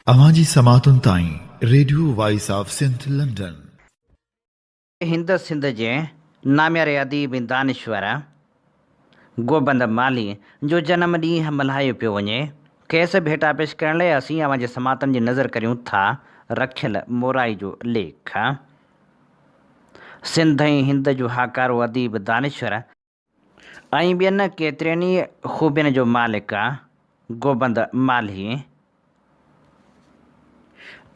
अवांजी समातुन ताईं radio voice of Sindh London. Hind Sindh जे नाम्यारे अदीब दानिश्वर गोबंद माली जो जन्म ॾींहुं मल्हायो पियो वञे। खेसि भेटा पेश करण लाइ असीं अवांजे समातनि जी नज़र करियूं था रखियल मोराई जो लेख। सिंध ऐं हिंद जो हाकारो अदीब दानिश्वर ऐं ॿियनि केतिरनि ई ख़ूबियुनि जो मालिक गोबंद माली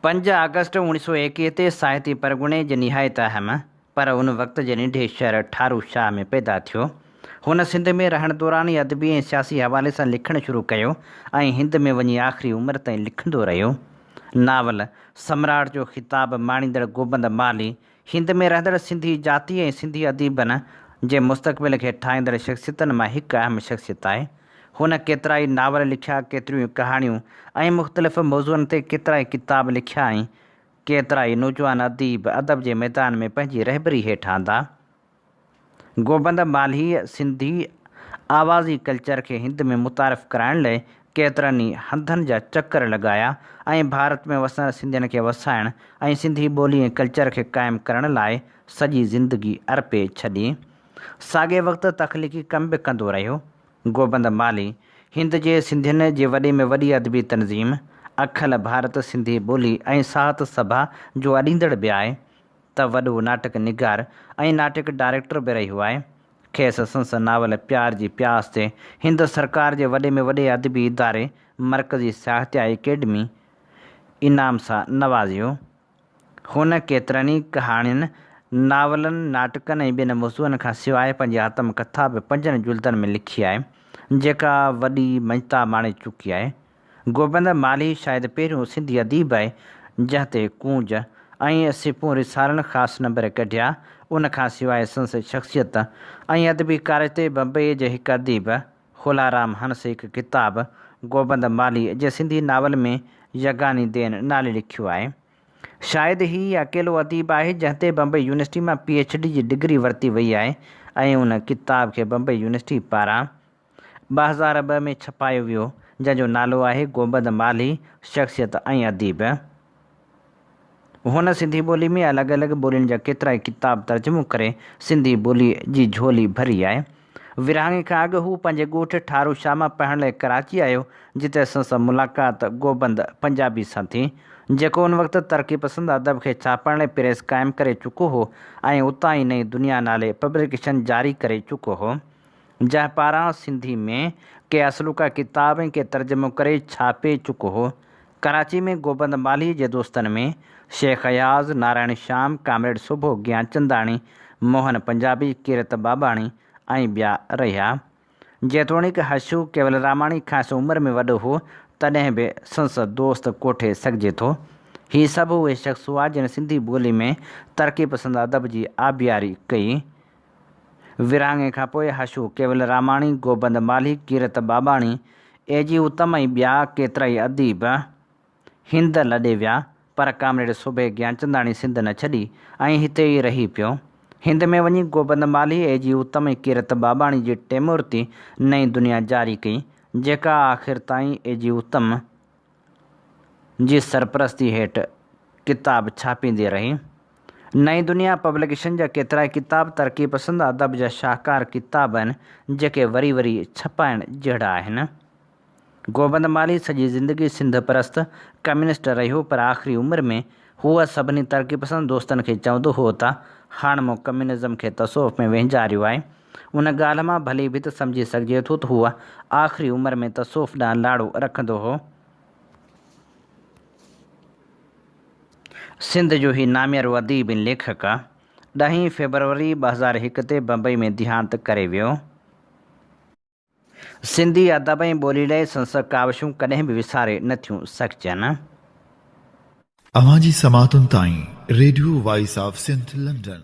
5 अगस्त 1921 ते साहिती परगुणे जे निहायत अहम पर उन वक़्त जे नंढे शहर ठारू शाह में पैदा थियो। हुन सिंध में रहण दौरान ई अदबी ऐं सियासी हवाले सां लिखणु शुरू कयो ऐं हिंद में वञी आख़िरी उमिरि ताईं लिखंदो रहियो। नावल सम्राट जो ख़िताब माणींदड़ गोबंद माली हिंद में रहंदड़ सिंधी जाती ऐं सिंधी अदीबनि जे मुस्तक़बिल खे ठाहींदड़ शख़्सियतनि मां हिकु अहम शख़्सियत आहे। हुन केतिरा ई नावल लिखिया, केतिरियूं कहाणियूं ऐं मुख़्तलिफ़ मौज़ुअनि ते केतिरा ई किताब लिखिया ऐं केतिरा ई नौजवान अदीब अदब जे मैदान में पंहिंजी रहबरी हेठि आंदा। गोबंद माली सिंधी आवाज़ी कल्चर खे हिंद में मुतारिफ़ कराइण लाइ केतिरनि ई हंधनि जा चकर लॻाया ऐं भारत में वसण सिंधियुनि खे वसाइण ऐं सिंधी ॿोली ऐं कल्चर खे क़ाइमु करण लाइ सॼी ज़िंदगी अर्पे छॾी। साॻे वक़्तु तख़लीक़ी कम बि कंदो रहियो। गोबंद माली हिंद जे सिंधियुनि जे वॾे में वॾी अदबी तनज़ीम अखिल भारत सिंधी ॿोली ऐं साहत सभा जो अॾींदड़ बि आहे त वॾो नाटक निगार ऐं नाटक डायरेक्टर बि रहियो आहे। खेसि संस नावल प्यार जी प्यास ते हिंद सरकार जे वॾे में वॾे अदबी इदारे मरकज़ी साहित्य अकेडमी इनाम सां नवाज़ियो। हुन केतिरनि ई कहाणियुनि, नावलनि, नाटकनि ऐं ॿियनि मौज़ुअनि खां सवाइ पंहिंजी आत्मकथा बि 5 जुल्दनि में लिखी आहे जेका वॾी मञता माणे चुकी आहे। गोबंद माली शायदि पहिरियों सिंधी अदीब आहे जंहिं ते कूंज ऐं सिपूं रिसालनि ख़ासि नंबर कढिया। उन खां सवाइ संस शख़्सियत ऐं अदबी कार्य ते बम्बई जे हिकु अदीब होलाराम हंस हिकु किताब गोबंद माली जे सिंधी नावल में यगानी देन नाले लिखियो आहे। शायदि ही अकेलो अदीब आहे जंहिं ते बम्बई यूनिवर्सिटी मां PhD जी डिग्री वरिती वई आहे ऐं उन किताब खे बम्बई यूनिवर्सिटी पारां 2002 में छपायो वियो जंहिंजो नालो आहे गोबंद माली शख़्सियत ऐं अदीब। हुन सिंधी ॿोली में अलॻि अलॻि ॿोलियुनि जा केतिरा ई किताब तर्जुमो करे सिंधी ॿोली जी झोली भरी आहे। विरहाङे खां अॻु हू पंहिंजे ॻोठ ठारू शाह मां पढ़ण लाइ कराची आयो जिते संस मुलाक़ात गोबंद पंजाबी सां थी जेको उन वक़्तु तरक़ी पसंदि अदब खे छापण लाइ प्रेस क़ाइमु करे चुको हो ऐं उतां ई नई दुनिया नाले पब्लिकेशन जारी करे चुको हो जंहिं पारां सिंधी में के असलूका किताब ऐं के तर्जुमो करे छापे चुको हो। कराची में गोबंद माली जे दोस्तनि में शेख अयाज़, नारायण श्याम, कामरेड सुबो, ज्ञानचंदाणी, मोहन पंजाबी, कीरत बाबाणी ऐं ॿिया रहिया। जेतोणीकि हशू केवल रामाणी ख़ासि उमिरि में वॾो हो तॾहिं बि संस दोस्त कोठे सघिजे थो। हीअ सभु उहे शख़्स हुआ जिन सिंधी ॿोली में तरक़ी पसंदि अदब जी आबियारी कई। विरहाङे खां पोइ हशू केवल रामाणी, गोबंद माली, कीरत बाबाणी, एजी उत्तम ऐं ॿिया केतिरा ई अदीब हिंद लॾे विया पर कामरेड सूबे ज्ञानचंदाणी सिंध न छॾी ऐं हिते ई रही पियो। हिंद में वञी गोबंद माली, एजी उत्तम ऐं कीरत बाबाणी जी टेमूर्ती नई दुनिया जारी कई जेका आख़िर ताईं एजी उत्तम जी सरपरस्ती हेठि किताब छापींदी रही। नई दुनिया पब्लिकेशन जा केतिरा ई किताब तरक़ी पसंदि अदब जा शाहकार किताब आहिनि जेके वरी वरी छपाइण जहिड़ा आहिनि। गोबंद माली सॼी ज़िंदगी सिंध परस्त कम्युनिस्ट रहियो पर आख़िरी उमिरि में हूअ सभिनी तरक़ी पसंदि दोस्तनि खे चवंदो हो त हाणे मूं कम्युनिज़म खे तसौफ़ में वेंजारियो आहे। उन ॻाल्हि मां भली बि त सम्झी सघिजे थो त हूअ आख़िरी उमिरि में तसौफ़ ॾांहुं लाड़ो रखंदो हो। सिंध जो ही नामियारो अदीब ऐं लेखक 10 फरवरी 2001 ते बम्बई में देहांत करे वियो। सिंधी अदब ऐं ॿोली लाइ संस कावशूं कॾहिं बि विसारे नथियूं सघजनि। अवांजी समातुन ताईं radio voice of Sindh London.